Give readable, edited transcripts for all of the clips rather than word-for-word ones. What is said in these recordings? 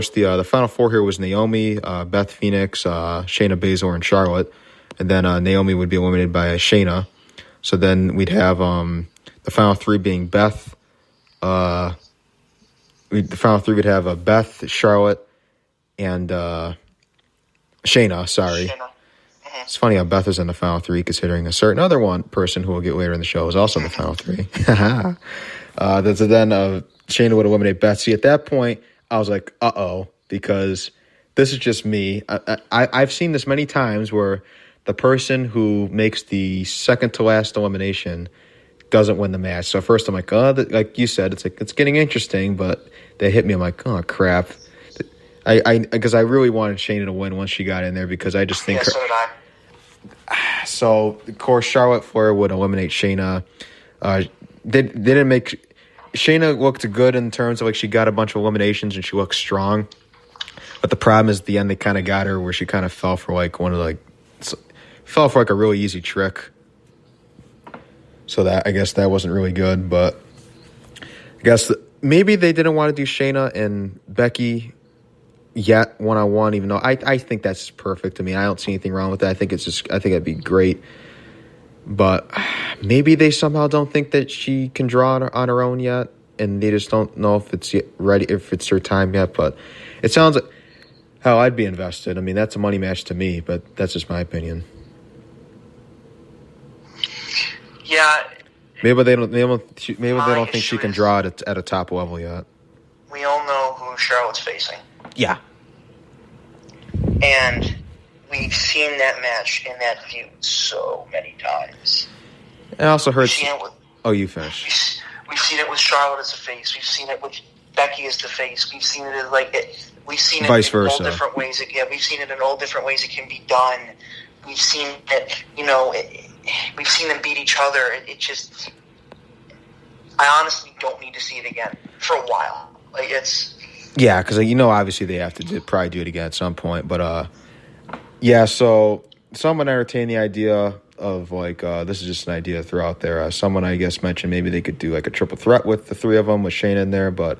The final four here was Naomi, Beth Phoenix, Shayna Baszler, and Charlotte. And then Naomi would be eliminated by Shayna. So then we'd have the final three being Beth. The final three would have Beth, Charlotte, and Shayna. Sorry. Shayna. It's funny how Beth is in the final three, considering a certain other person who we'll get later in the show is also in the final three. Then Shayna would eliminate Beth. See, at that point, I was like, uh-oh, because this is just me. I've seen this many times where the person who makes the second to last elimination doesn't win the match. So first I'm like, oh, like you said, it's getting interesting, but they hit me. I'm like, oh, crap. Because I really wanted Shayna to win once she got in there because I just think... Yeah, so did I. So, of course, Charlotte Flair would eliminate Shayna. They didn't make... Shayna looked good in terms of, like, she got a bunch of eliminations and she looked strong. But the problem is at the end they kind of got her where she kind of fell for, like, a really easy trick. So I guess that wasn't really good. But I guess maybe they didn't want to do Shayna and Becky yet one-on-one, even though I think that's perfect to me. I don't see anything wrong with that. I think it'd be great. But maybe they somehow don't think that she can draw on her own yet, and they just don't know if it's ready, if it's her time yet. But it sounds like how I'd be invested. I mean, that's a money match to me, but that's just my opinion. Yeah. Maybe they don't think she can draw it at a top level yet. We all know who Charlotte's facing. Yeah. And we've seen that match in that feud so many times. I also heard... you finished. We've seen it with Charlotte as a face. We've seen it with Becky as the face. We've seen it as we've seen it vice in versa. all different ways. We've seen it in all different ways it can be done. We've seen it, we've seen them beat each other. It just... I honestly don't need to see it again for a while. Yeah, because obviously they have to probably do it again at some point. But yeah, so someone entertained the idea of this is just an idea to throw out there. Someone I guess mentioned maybe they could do like a triple threat with the three of them with Shayna in there. But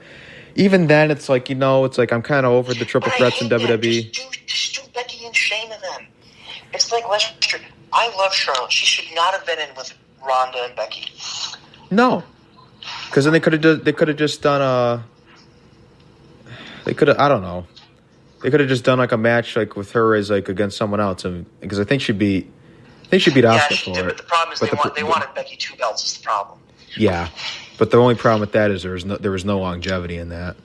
even then, it's like I'm kind of over the triple threats in WWE. Just do Becky and Shayna then. It's like Lester. I love Charlotte. She should not have been in with Ronda and Becky. No. Because then they could have just done I don't know. They could have just done like a match like with her as like against someone else, because I think she beat Asuka she for did, it. But the problem is they wanted Becky 2 belts. Is the problem. Yeah, but the only problem with that is there was no longevity in that.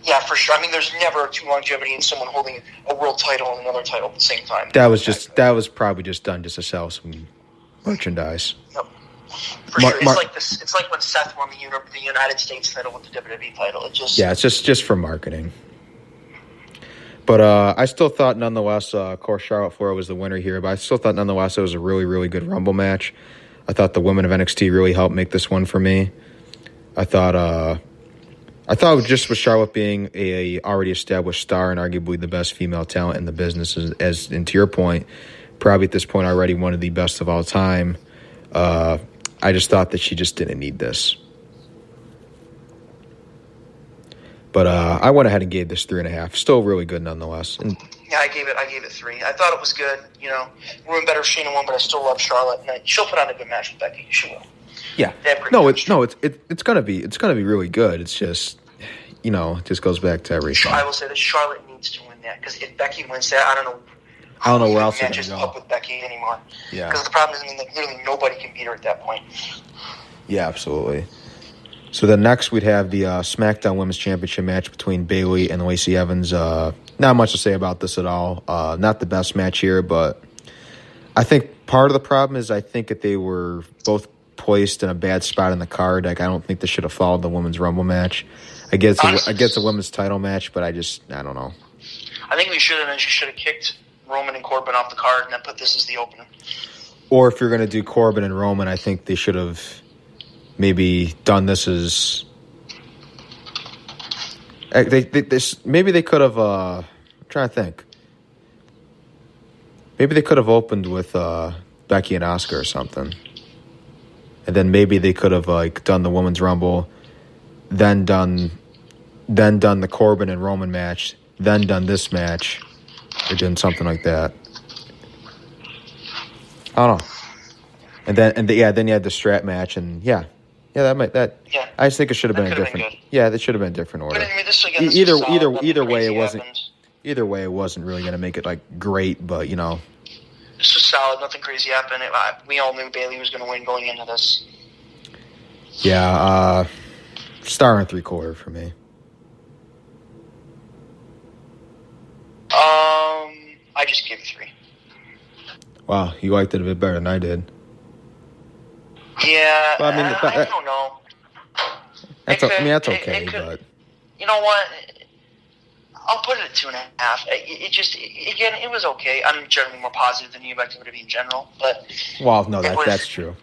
Yeah, for sure. I mean, there's never too longevity in someone holding a world title and another title at the same time. That was probably just done just to sell some merchandise. Yep. For sure. It's like when Seth won the United States title with the WWE title. It's just for marketing. But I still thought nonetheless, of course, Charlotte Flair was the winner here, but I still thought nonetheless it was a really, really good Rumble match. I thought the women of NXT really helped make this one for me. I thought just with Charlotte being a already established star and arguably the best female talent in the business, and to your point, probably at this point already one of the best of all time, I just thought that she just didn't need this. But I went ahead and gave this 3.5. Still really good nonetheless. And yeah, I gave it 3. I thought it was good. We're better if Shayna won, but I still love Charlotte. And she'll put on a good match with Becky. She will. Yeah. It's gonna be really good. It's just it just goes back to everything. I will say that Charlotte needs to win that, because if Becky wins that, I don't know where else matches they're gonna up with Becky anymore. Yeah. Because the problem is, literally nobody can beat her at that point. Yeah, absolutely. So then next we'd have the SmackDown Women's Championship match between Bayley and Lacey Evans. Not much to say about this at all. Not the best match here, but I think part of the problem is I think that they were both placed in a bad spot in the card. Like, I don't think they should have followed the Women's Rumble match. I guess a women's title match, but I don't know. I think she should have kicked Roman and Corbin off the card and then put this as the opener. Or if you're going to do Corbin and Roman, I think they should have maybe done this as... maybe they could have... I'm trying to think. Maybe they could have opened with Becky and Asuka or something. And then maybe they could have done the Women's Rumble, then done then done the Corbin and Roman match, then done this match, or done something like that. I don't know. Then you had the strap match, and yeah, I just think it should have been a different. That should have been a different order. But I mean, this again, this was solid. Either way, it wasn't. Happened. Either way, it wasn't really going to make it like great, but This was solid. Nothing crazy happened. We all knew Bayley was going to win going into this. Yeah, star and 3/4 for me. I just gave it 3. Wow, you liked it a bit better than I did. Yeah, well, I mean, I don't know. That's okay, but you know what? I'll put it at 2.5. It was okay. I'm generally more positive than you about WWE in general, but that's true.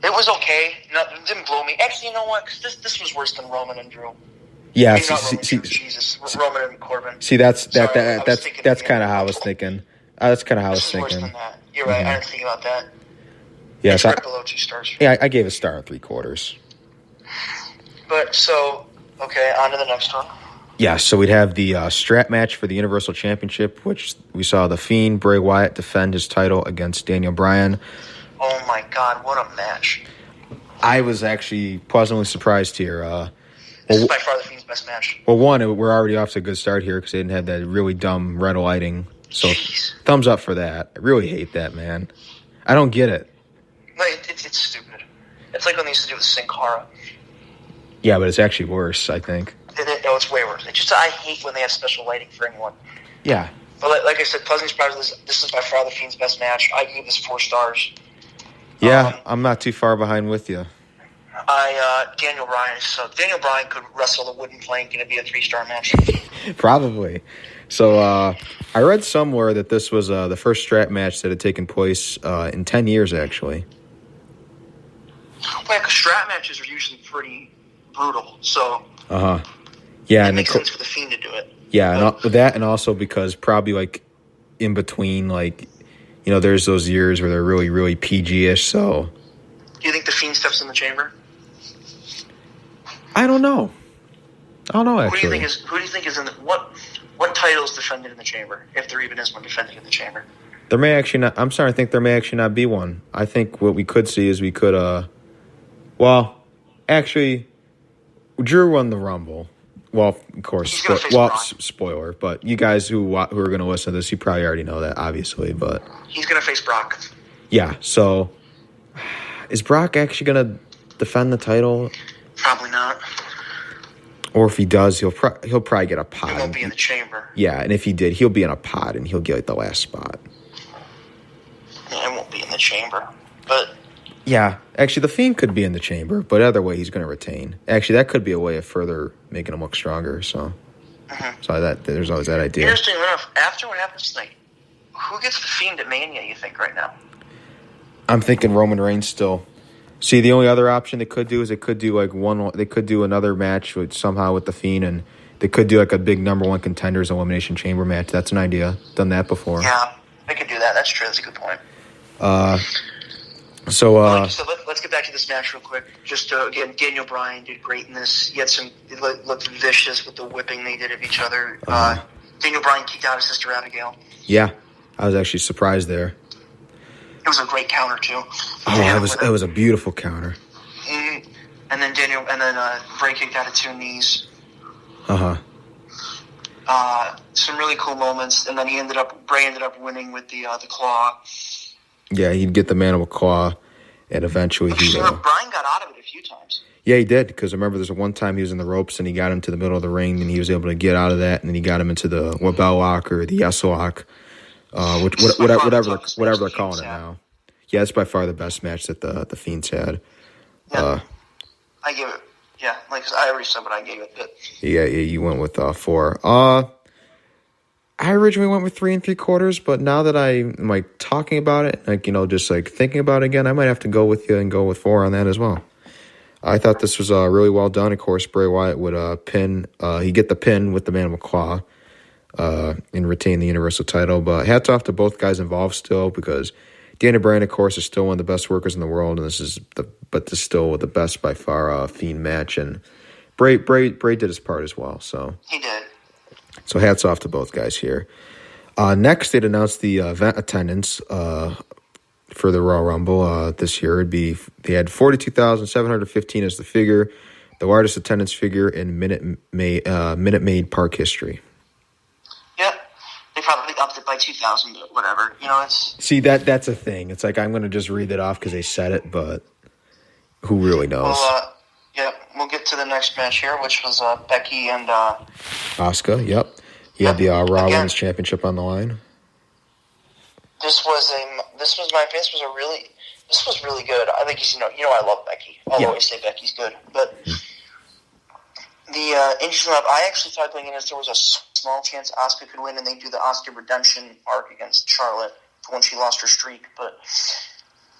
It was okay. No, it didn't blow me. Actually, you know what? Because this was worse than Roman and Drew. Yeah, Roman and Corbin. See, that's kind of how I was thinking. That's kind of how I was thinking. Worse than that. You're right. I didn't think about that. Yes, right below 2 stars. Yeah, I gave a star and 3/4. But okay, on to the next one. Yeah, so we'd have the strap match for the Universal Championship, which we saw The Fiend, Bray Wyatt, defend his title against Daniel Bryan. Oh my God, what a match! I was actually pleasantly surprised here. This is by far The Fiend's best match. Well, one, we're already off to a good start here because they didn't have that really dumb red lighting. So thumbs up for that. I really hate that, man. I don't get it. It's stupid. It's like when they used to do it with Sin Cara. Yeah, but it's actually worse, I think. No, it's way worse. I hate when they have special lighting for anyone. Yeah. But like I said, pleasantly surprised. This is by far The Fiend's best match. I gave this 4 stars. Yeah, I'm not too far behind with you. Daniel Bryan. So Daniel Bryan could wrestle the wooden plank and it'd be a 3-star match. Probably. So I read somewhere that this was the first strap match that had taken place in 10 years, actually. Well, because strap matches are usually pretty brutal, so yeah, it makes sense for The Fiend to do it. Yeah, and also because probably like in between, like there's those years where they're really, really PG-ish. So, do you think The Fiend steps in the chamber? I don't know. Actually, Who do you think is in the what title is defended in the chamber? If there even is one defended in the chamber, there may actually not. I'm starting to think there may actually not be one. I think what we could see is actually, Drew won the Rumble. Well, of course, spoiler. But you guys who are going to listen to this, you probably already know that, obviously. But he's going to face Brock. Yeah. So, is Brock actually going to defend the title? Probably not. Or if he does, he'll probably get a pod. He won't be in the chamber. Yeah, and if he did, he'll be in a pod and he'll get like the last spot. Yeah, it won't be in the chamber, but. Yeah, actually, The Fiend could be in the chamber, but either way, he's going to retain. Actually, that could be a way of further making him look stronger. So, there's always that idea. Interesting enough, after what happens tonight, who gets The Fiend at Mania? You think right now? I'm thinking Roman Reigns still. See, the only other option they could do is they could do another match somehow with The Fiend, and they could do like a big number 1 contenders elimination chamber match. That's an idea. Done that before. Yeah, they could do that. That's true. That's a good point. So let's get back to this match real quick. Just again, Daniel Bryan did great in this. He looked vicious with the whipping they did of each other. Daniel Bryan kicked out his sister Abigail. Yeah, I was actually surprised there. It was a great counter too. It was a beautiful counter. Mm-hmm. And then Bray kicked out of 2 knees. Some really cool moments, and then Bray ended up winning with the claw. Yeah, he'd get the mandible claw, and eventually Brian got out of it a few times. Yeah, he did, because remember there's one time he was in the ropes and he got him to the middle of the ring and he was able to get out of that, and then he got him into the Wabell lock or the yes lock, whatever they're calling it now. Yeah, it's by far the best match that the Fiends had. Yeah, I gave it. Yeah, I already said what I gave it. But. Yeah, you went with 4. I originally went with 3 3/4, but now that I'm talking about it, just thinking about it again, I might have to go with you and go with 4 on that as well. I thought this was really well done. Of course, Bray Wyatt would he'd get the pin with the mandible claw and retain the Universal title. But hats off to both guys involved still, because Daniel Bryan, of course, is still one of the best workers in the world, and this is still the best by far Fiend match. And Bray did his part as well. So He did. So hats off to both guys here. Next, they'd announced the event attendance for the Royal Rumble this year. They had 42,715 as the figure, the largest attendance figure in Minute Maid Park history. Yep. They probably upped it by 2,000, but whatever. It's... See, that's a thing. It's like I'm going to just read it off because they said it, but who really knows? Well, we'll get to the next match here, which was Becky and... Asuka, yep. He had the Raw Women's Championship on the line. This was really good. I think I love Becky. I'll always say Becky's good. But the interesting enough, I actually thought going in as there was a small chance Asuka could win, and they'd do the Asuka redemption arc against Charlotte for when she lost her streak. But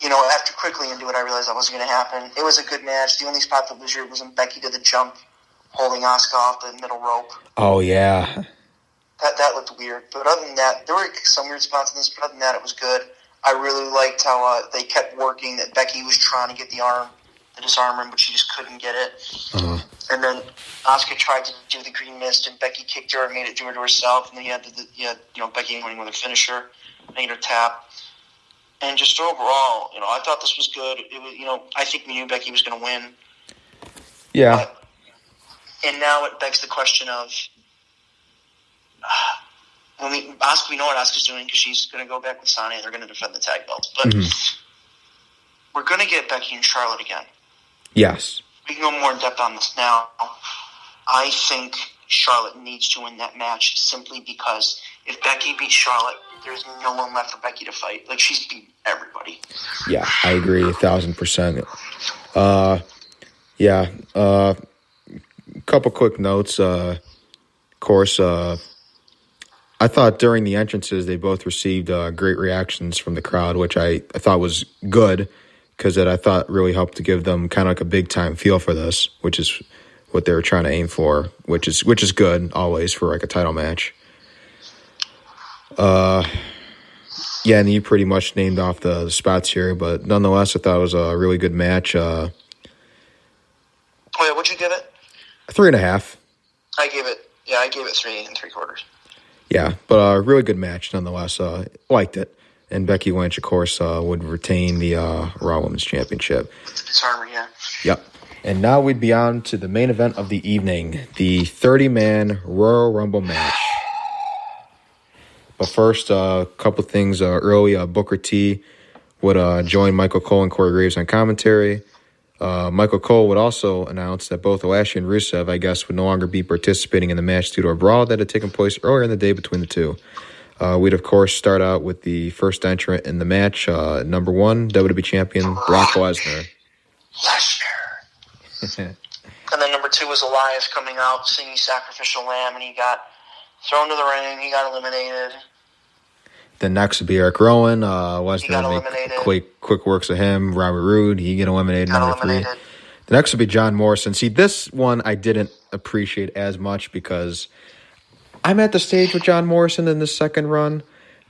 after quickly into it, I realized that wasn't going to happen. It was a good match. The only spot that was weird was when Becky did the jump, holding Asuka off the middle rope. Oh yeah. That looked weird, but other than that, there were some weird spots in this, but other than that, it was good. I really liked how they kept working, that Becky was trying to get the disarm him, but she just couldn't get it. Uh-huh. And then Asuka tried to do the green mist, and Becky kicked her and made it do her to herself, and then you had Becky winning with her finisher, made her tap. And just overall, I thought this was good. It was, I think we knew Becky was going to win. Yeah. And now it begs the question of, we know what Asuka's doing because she's going to go back with Sonya and they're going to defend the tag belts. But we're going to get Becky and Charlotte again. Yes. We can go more in depth on this now. I think Charlotte needs to win that match simply because if Becky beats Charlotte, there's no one left for Becky to fight. Like, she's beat everybody. Yeah, I agree 1,000%. Couple quick notes. Of course, I thought during the entrances they both received great reactions from the crowd, which I thought was good because I thought really helped to give them kind of like a big-time feel for this, which is what they were trying to aim for, which is good always for like a title match. And you pretty much named off the spots here, but nonetheless, I thought it was a really good match. What'd you give it? 3.5. I gave it 3 3/4. Yeah, but a really good match nonetheless. Liked it. And Becky Lynch, of course, would retain the Raw Women's Championship. Disarmer, yeah. Yep. And now we'd be on to the main event of the evening, the 30-man Royal Rumble match. But first, a couple things early. Booker T would join Michael Cole and Corey Graves on commentary. Michael Cole would also announce that both Lashley and Rusev, I guess, would no longer be participating in the match due to a brawl that had taken place earlier in the day between the two. We'd, of course, start out with the first entrant in the match, number 1, WWE Champion Brock Lesnar. And then number 2 was Elias coming out singing Sacrificial Lamb, and he got thrown to the ring. He got eliminated. Then next would be Eric Rowan. Lesnar make quick works of him. Robert Roode, he get eliminated. Number 3. The next would be John Morrison. See, this one I didn't appreciate as much because I'm at the stage with John Morrison in this second run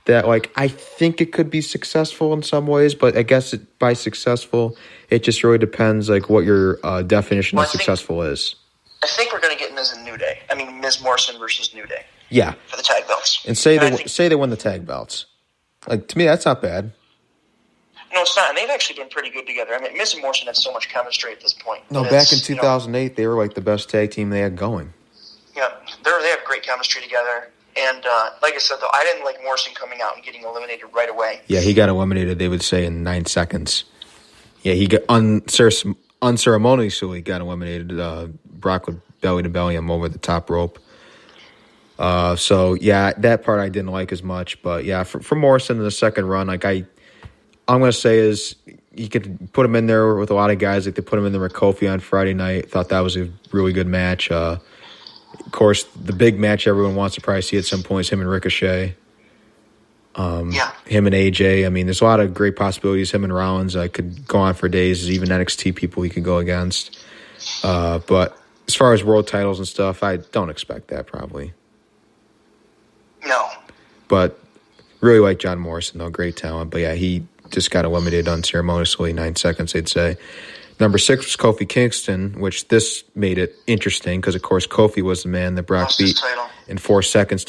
that, like, I think it could be successful in some ways, but I guess by successful, it just really depends, like, what your definition of successful is. I think we're going to get Miz and New Day. I mean, Miz Morrison versus New Day. Yeah. For the tag belts. And say they win the tag belts. Like, to me, that's not bad. No, it's not. And they've actually been pretty good together. I mean, Miz and Morrison have so much chemistry at this point. No, back in 2008, they were like the best tag team they had going. Yeah, they have great chemistry together. And like I said, though, I didn't like Morrison coming out and getting eliminated right away. Yeah, he got eliminated, they would say, in 9 seconds. Yeah, he got unceremoniously got eliminated. Brock would belly to belly him over the top rope. So yeah, that part I didn't like as much. But yeah, for Morrison in the second run, like I'm gonna say is you could put him in there with a lot of guys. Like they put him in there with Kofi on Friday night. Thought that was a really good match. Of course, the big match everyone wants to probably see at some point is him and Ricochet. Him and AJ. I mean, there's a lot of great possibilities. Him and Rollins, I could go on for days. There's even NXT people he could go against. But as far as world titles and stuff, I don't expect that probably. No. But really like John Morrison, though. Great talent. But yeah, he just got eliminated unceremoniously, 9 seconds, they'd say. Number 6 was Kofi Kingston, which this made it interesting because, of course, Kofi was the man that Brock Lost his beat title. in 4 seconds